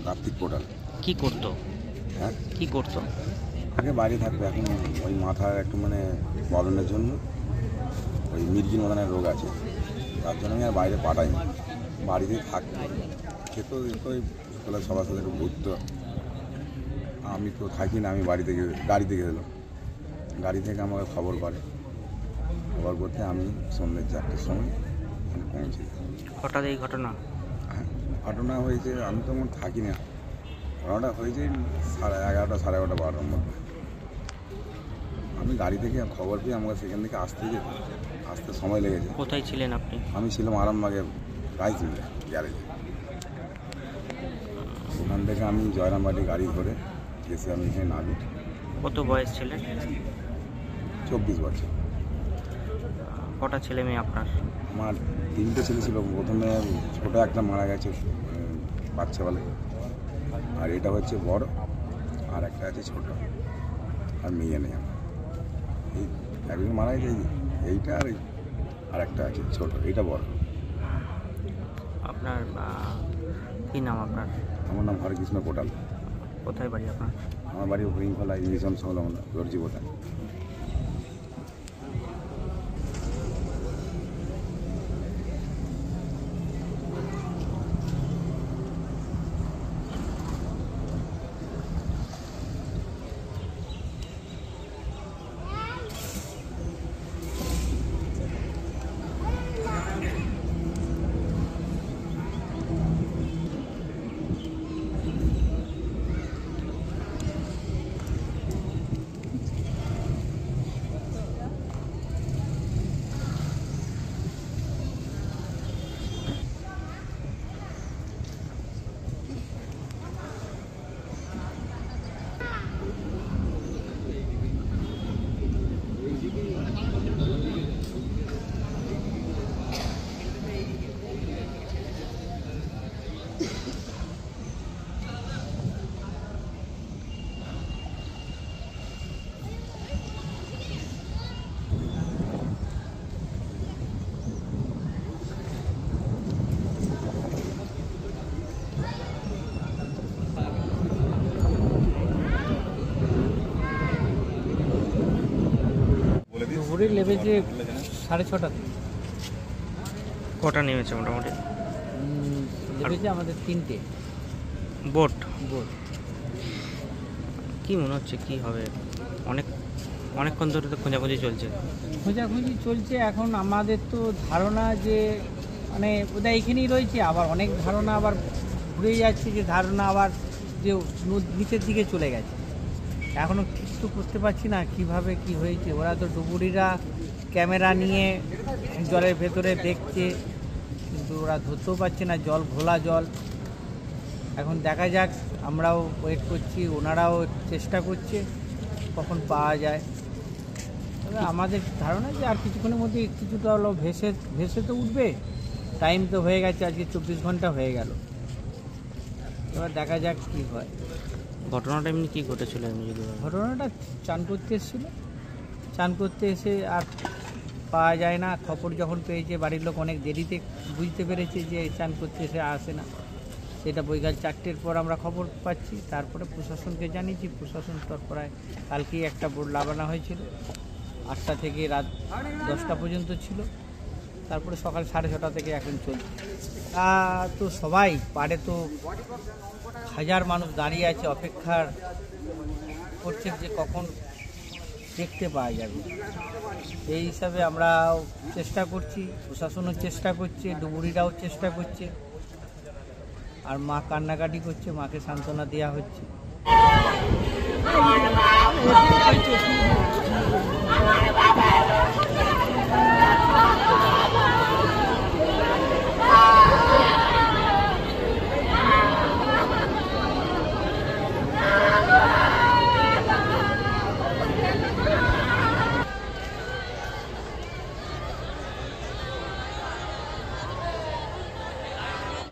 কার্তিক কোটাল। কি করতো? হ্যাঁ, কি করতো? আগে বাইরে থাকতো, এখন ওই মাথার একটু মানে প্রবলেমের জন্য ওই মির্গির মতনের রোগ আছে, তার জন্য আমি আর বাইরে পাঠাইনি, বাড়িতেই থাকতো, খেত দিত, ওই সবার সাথে একটু ঘুরতো। আমি তো থাকি না, আমি বাড়ি থেকে গাড়ি থেকে এলাম, গাড়ি থেকে আমাকে খবর করে, খবর করতে আমি সন্ধ্যে 4টের সময় এখানে পৌঁছে যাই। হঠাৎ এই ঘটনা? হ্যাঁ, ঘটনা হয়েছে, আমি তো আমার থাকি না, ঘটনাটা হয়েছে 11:30 সাড়ে 11টা 12টার মধ্যে। আমি গাড়ি থেকে খবর পেয়ে আমাকে সেখান থেকে আসতে সময় লেগেছে। কোথায় ছিলেন আপনি? আমি ছিলাম আরামবাগে রাইস মিলে গ্যারেজে। ওখান থেকে আমি জয়রামবাটি গাড়ি ধরে এসে আমি এখানে নামি। কত বয়স ছিলেন? 24 বছর। কটা ছেলে মেয়ে আপনার? আমার 3টে ছেলে ছিল, প্রথমে ছোটো একটা মারা গেছে বাচ্চাবেলা, আর এটা হচ্ছে বড়, আর একটা আছে ছোট, আর মেয়ে নেই আমার। এই একজন মারা গেছে, এইটা আর একটা আছে ছোট, এইটা বড়। আপনার কী নাম আপনার? আমার নাম হরেকৃষ্ণ কোটাল। কোথায় বাড়ি আপনার? আমার বাড়ি হরিণখোলা ইংলিশন সংলগ্ন দর্জি বোতাম। ভোরের লেবেছে 6:30। কটা নেমেছে মোটামুটি? লেবেছে আমাদের 3টে বোট। বোট। কি মনে হচ্ছে কি হবে? অনেকক্ষণ ধরে তো খোঁজাখুঁজি চলছে। খোঁজাখুঁজি চলছে। এখন আমাদের তো ধারণা যে মানে ওটা এখানেই রয়েছে, আবার অনেক ধারণা আবার ঘুরে যাচ্ছে, যে ধারণা আবার যে নিচের দিকে চলে গেছে। এখনও ঠিক তো করতে পারছি না কিভাবে কি হয়েছে। ওরা তো ডুবুরিরা ক্যামেরা নিয়ে জলের ভেতরে দেখছে, কিন্তু ওরা ধরতেও পারছে না, জল ঘোলা জল। এখন দেখা যাক, আমরাও ওয়েট করছি, ওনারাও চেষ্টা করছে কখন পাওয়া যায়। তবে আমাদের ধারণা যে আর কিছুক্ষণের মধ্যে কিছুটা হলো ভেসে তো উঠবে। টাইম তো হয়ে গেছে, আজকে 24 ঘন্টা হয়ে গেল। এবার দেখা যাক কী হয়। ঘটনাটা এমনি কী ঘটেছিল এমনি যদি বলেন? ঘটনাটা চান করতে এসেছিলো, চান করতে এসে আর পাওয়া যায় না। খবর যখন পেয়েছে বাড়ির লোক অনেক দেরিতে বুঝতে পেরেছে যে চান করতে এসে আসে না, সেটা বৈকাল 4টের পর আমরা খবর পাচ্ছি। তারপরে প্রশাসনকে জানিয়েছি, প্রশাসন তৎপরায় কালকেই একটা বোর্ড লাগানো হয়েছিল, 8টা থেকে রাত 10টা পর্যন্ত ছিল। তারপরে সকাল 6:30 থেকে এখন চলছে। তো সবাই পাড়ে তো হাজার মানুষ দাঁড়িয়ে আছে, অপেক্ষার করছে যে কখন দেখতে পাওয়া যাবে। এই হিসাবে আমরাও চেষ্টা করছি, প্রশাসনও চেষ্টা করছে, ডুবুরিরাও চেষ্টা করছে, আর মা কান্নাকাটি করছে, মাকে সান্ত্বনা দেওয়া হচ্ছে।